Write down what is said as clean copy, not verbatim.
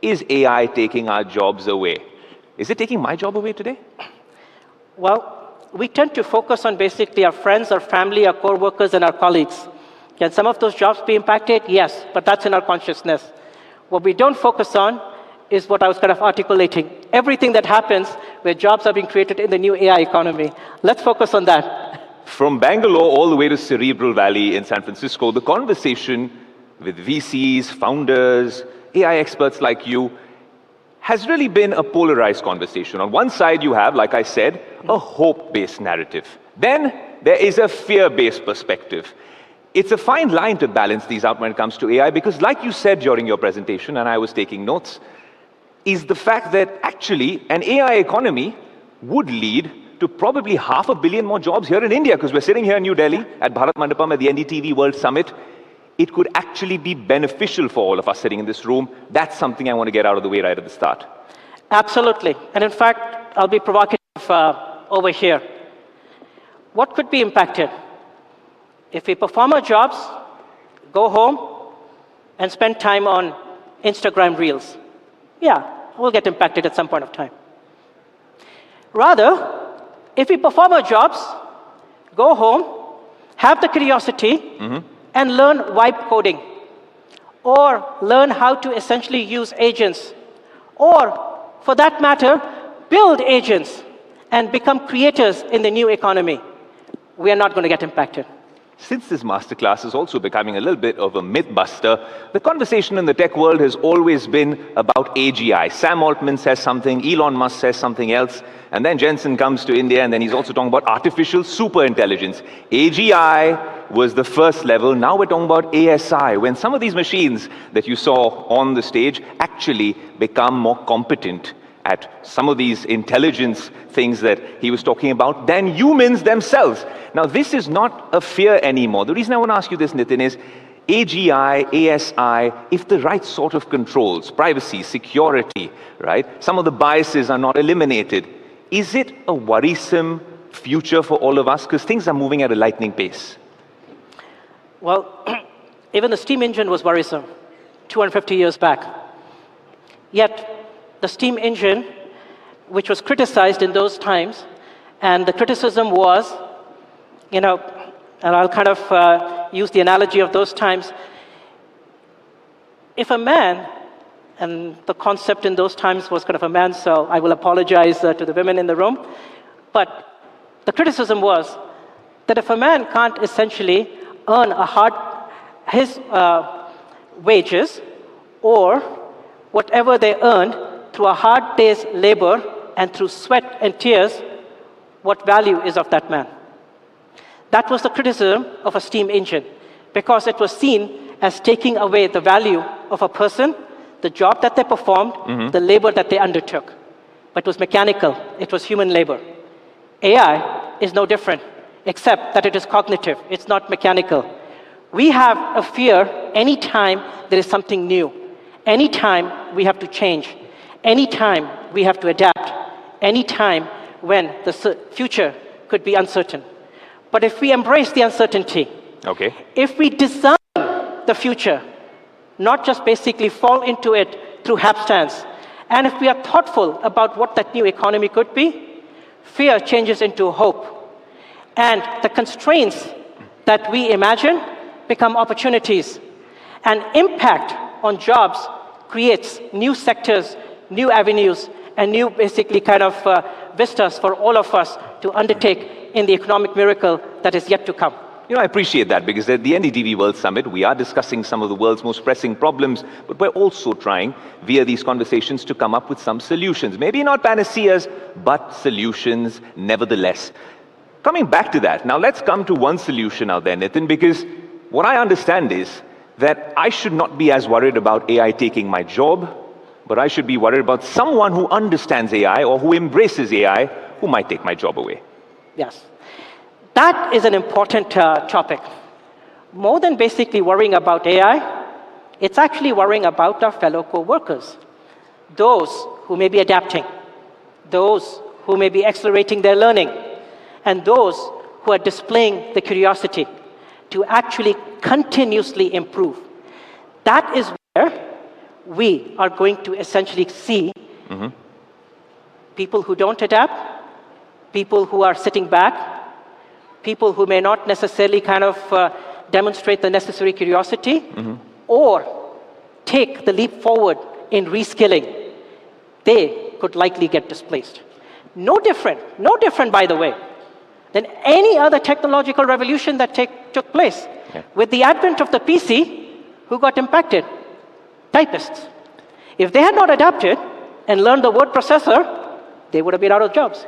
is AI taking our jobs away? Is it taking my job away today? Well, we tend to focus on basically our friends, our family, our co-workers, and our colleagues. Can some of those jobs be impacted? Yes, but that's in our consciousness. What we don't focus on is what I was kind of articulating. Everything that happens where jobs are being created in the new AI economy. Let's focus on that. From Bangalore all the way to Cerebral Valley in San Francisco, the conversation with VCs, founders, AI experts like you has really been a polarized conversation. On one side, you have, like I said, a hope-based narrative. Then there is a fear-based perspective. It's a fine line to balance these out when it comes to AI because, like you said during your presentation, and I was taking notes, is the fact that actually an AI economy would lead to probably 500 million more jobs here in India, because we're sitting here in New Delhi at Bharat Mandapam at the NDTV World Summit. It could actually be beneficial for all of us sitting in this room. That's something I want to get out of the way right at the start. Absolutely. And in fact, I'll be provocative over here. What could be impacted? If we perform our jobs, go home, and spend time on Instagram Reels, yeah, we'll get impacted at some point of time. Rather, if we perform our jobs, go home, have the curiosity, and learn vibe coding, or learn how to essentially use agents, or, for that matter, build agents and become creators in the new economy, we are not going to get impacted. Since this masterclass is also becoming a little bit of a myth buster, the conversation in the tech world has always been about AGI. Sam Altman says something, Elon Musk says something else, and then Jensen comes to India and then he's also talking about artificial superintelligence. AGI was the first level, now we're talking about ASI, when some of these machines that you saw on the stage actually become more competent at some of these intelligence things that he was talking about than humans themselves. Now, this is not a fear anymore. The reason I want to ask you this, Nitin, is AGI, ASI, if the right sort of controls, privacy, security, right, some of the biases are not eliminated, is it a worrisome future for all of us? Because things are moving at a lightning pace. Well, even the steam engine was worrisome 250 years back. Yet, the steam engine, which was criticized in those times, and the criticism was, and I'll kind of use the analogy of those times, if a man, and the concept in those times was kind of a man, so I will apologize to the women in the room, but the criticism was that if a man can't essentially earn his wages or whatever they earned through a hard day's labor and through sweat and tears, what value is of that man? That was the criticism of a steam engine, because it was seen as taking away the value of a person, the job that they performed, the labor that they undertook. But it was mechanical, it was human labor. AI is no different, except that it is cognitive, it's not mechanical. We have a fear anytime there is something new, anytime we have to change, anytime we have to adapt, anytime when the future could be uncertain. But if we embrace the uncertainty, if we design the future, not just basically fall into it through hapstance, and if we are thoughtful about what that new economy could be, fear changes into hope. And the constraints that we imagine become opportunities. And impact on jobs creates new sectors, new avenues, and new basically kind of vistas for all of us to undertake in the economic miracle that is yet to come. I appreciate that, because at the NDTV World Summit, we are discussing some of the world's most pressing problems, but we're also trying, via these conversations, to come up with some solutions. Maybe not panaceas, but solutions nevertheless. Coming back to that, now let's come to one solution out there, Nitin, because what I understand is that I should not be as worried about AI taking my job, but I should be worried about someone who understands AI or who embraces AI who might take my job away. Yes. That is an important topic. More than basically worrying about AI, it's actually worrying about our fellow co-workers, those who may be adapting, those who may be accelerating their learning, and those who are displaying the curiosity to actually continuously improve. That is where we are going to essentially see people who don't adapt, people who are sitting back, people who may not necessarily kind of demonstrate the necessary curiosity or take the leap forward in reskilling. They could likely get displaced. No different, by the way, than any other technological revolution that took place. Yeah. With the advent of the PC, who got impacted? Typists. If they had not adapted and learned the word processor, they would have been out of jobs.